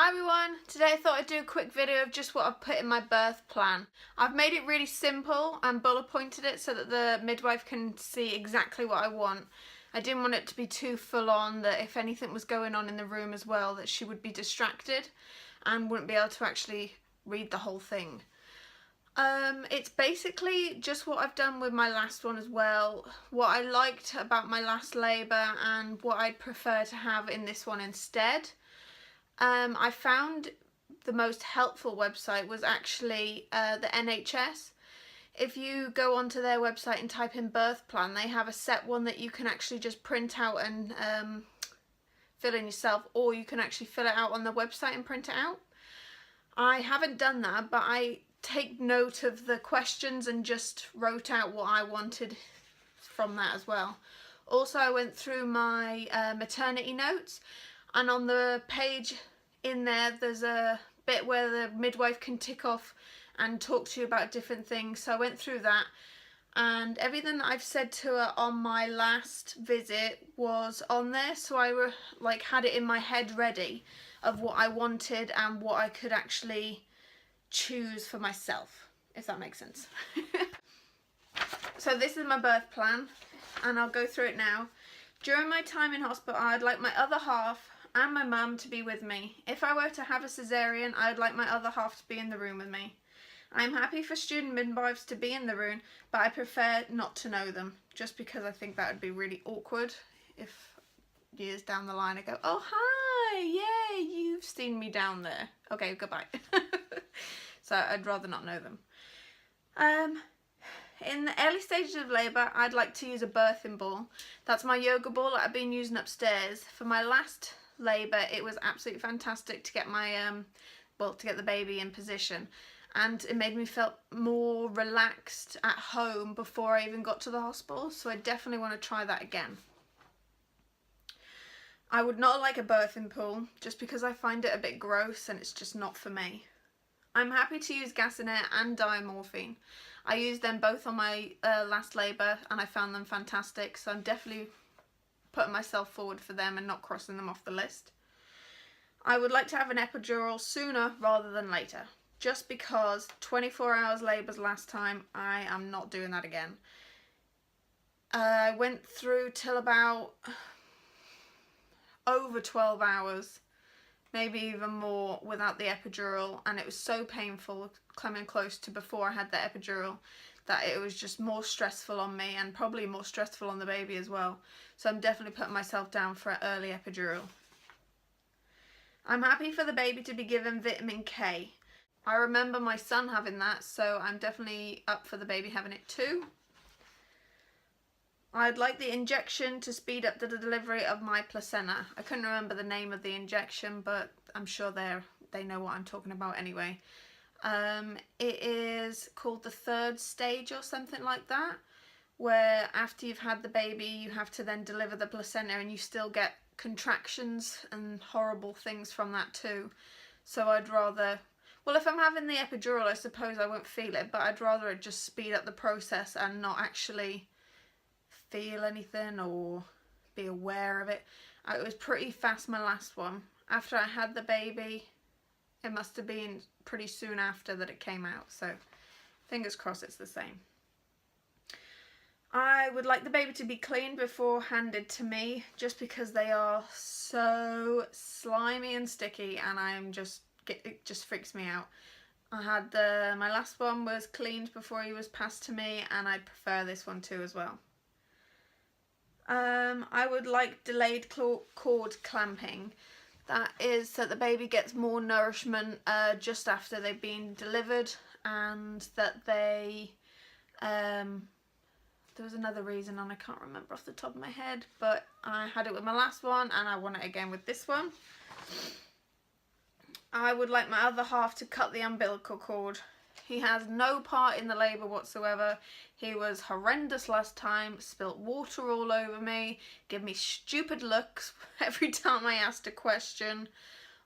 Hi everyone, today I thought I'd do a quick video of just what I've put in my birth plan. I've made it really simple and bullet pointed it so that the midwife can see exactly what I want. I didn't want it to be too full on, that if anything was going on in the room as well that she would be distracted and wouldn't be able to actually read the whole thing. It's basically just what I've done with my last one as well, what I liked about my last labour and what I'd prefer to have in this one instead. I found the most helpful website was actually the NHS. If you go onto their website and type in birth plan, they have a set one that you can actually just print out and fill in yourself, or you can actually fill it out on the website and print it out. I haven't done that, but I take note of the questions and just wrote out what I wanted from that as well. Also, I went through my maternity notes, and on the page in there's a bit where the midwife can tick off and talk to you about different things. So I went through that, and everything that I've said to her on my last visit was on there, so I had it in my head ready of what I wanted and what I could actually choose for myself, if that makes sense. So this is my birth plan and I'll go through it now. During my time in hospital, I'd like my other half and my mum to be with me. If I were to have a cesarean, I'd like my other half to be in the room with me. I'm happy for student midwives to be in the room, but I prefer not to know them, just because I think that would be really awkward if years down the line I go, oh hi, yay, you've seen me down there. Okay, goodbye. So I'd rather not know them. In the early stages of labour, I'd like to use a birthing ball. That's my yoga ball that I've been using upstairs. For my last labour, it was absolutely fantastic to get my, to get the baby in position. And it made me feel more relaxed at home before I even got to the hospital. So I definitely want to try that again. I would not like a birthing pool, just because I find it a bit gross and it's just not for me. I'm happy to use gas and air and diamorphine. I used them both on my last labour and I found them fantastic, so I'm definitely putting myself forward for them and not crossing them off the list. I would like to have an epidural sooner rather than later, just because 24 hours labours last time. I am not doing that again. I went through till about over 12 hours, maybe even more, without the epidural, and it was so painful coming close to before I had the epidural that it was just more stressful on me and probably more stressful on the baby as well. So I'm definitely putting myself down for an early epidural. I'm happy for the baby to be given vitamin K. I remember my son having that, so I'm definitely up for the baby having it too. I'd like the injection to speed up the delivery of my placenta. I couldn't remember the name of the injection, but I'm sure they know what I'm talking about anyway. It is called the 3rd stage or something like that, where after you've had the baby you have to then deliver the placenta, and you still get contractions and horrible things from that too. So I'd rather, well, if I'm having the epidural I suppose I won't feel it, but I'd rather it just speed up the process and not actually feel anything or be aware of it. It was pretty fast, my last one. After I had the baby, it must have been pretty soon after that it came out, so fingers crossed it's the same. I would like the baby to be cleaned before handed to me, just because they are so slimy and sticky, and it just freaks me out. I had my last one was cleaned before he was passed to me, and I prefer this one too as well. I would like delayed cord clamping. That is so the baby gets more nourishment just after they've been delivered, and that they, there was another reason and I can't remember off the top of my head, but I had it with my last one and I want it again with this one. I would like my other half to cut the umbilical cord. He has no part in the labour whatsoever. He was horrendous last time, spilt water all over me, gave me stupid looks every time I asked a question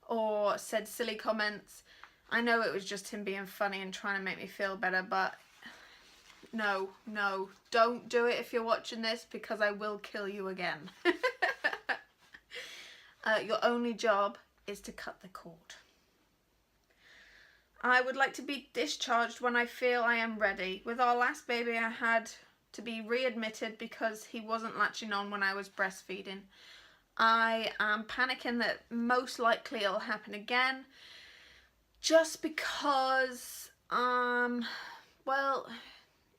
or said silly comments. I know it was just him being funny and trying to make me feel better, but no, don't do it if you're watching this, because I will kill you again. Your only job is to cut the cord. I would like to be discharged when I feel I am ready. With our last baby, I had to be readmitted because he wasn't latching on when I was breastfeeding. I am panicking that most likely it'll happen again, just because, well,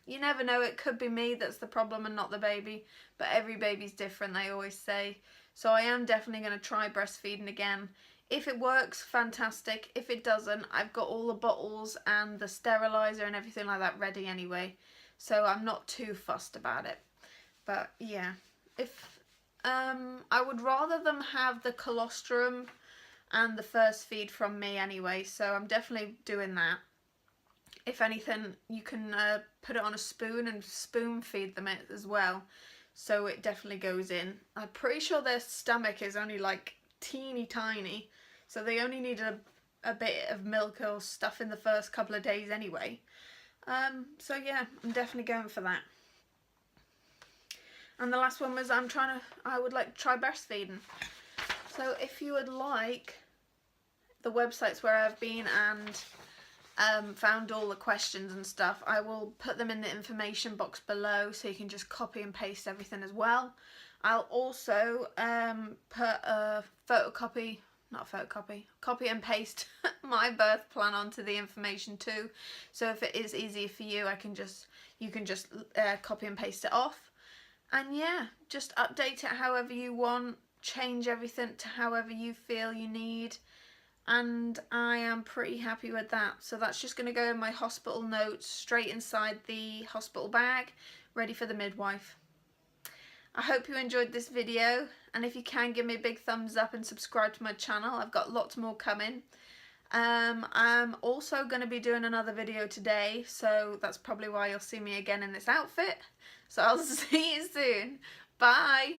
you never know, it could be me that's the problem and not the baby, but every baby's different, they always say. So I am definitely going to try breastfeeding again. If it works, fantastic. If it doesn't, I've got all the bottles and the sterilizer and everything like that ready anyway. So I'm not too fussed about it. But yeah, if I would rather them have the colostrum and the first feed from me anyway. So I'm definitely doing that. If anything, you can put it on a spoon and spoon feed them it as well. So it definitely goes in. I'm pretty sure their stomach is only like teeny tiny, so they only need a bit of milk or stuff in the first couple of days anyway. So yeah, I'm definitely going for that. And the last one was I would like to try breastfeeding. So if you would like the websites where I've been and found all the questions and stuff, I will put them in the information box below so you can just copy and paste everything as well. I'll also put a copy and paste my birth plan onto the information too. So if it is easier for you, you can just copy and paste it off. And yeah, just update it however you want, change everything to however you feel you need. And I am pretty happy with that. So that's just going to go in my hospital notes straight inside the hospital bag, ready for the midwife. I hope you enjoyed this video, and if you can, give me a big thumbs up and subscribe to my channel. I've got lots more coming. I'm also going to be doing another video today, so that's probably why you'll see me again in this outfit. So I'll see you soon. Bye!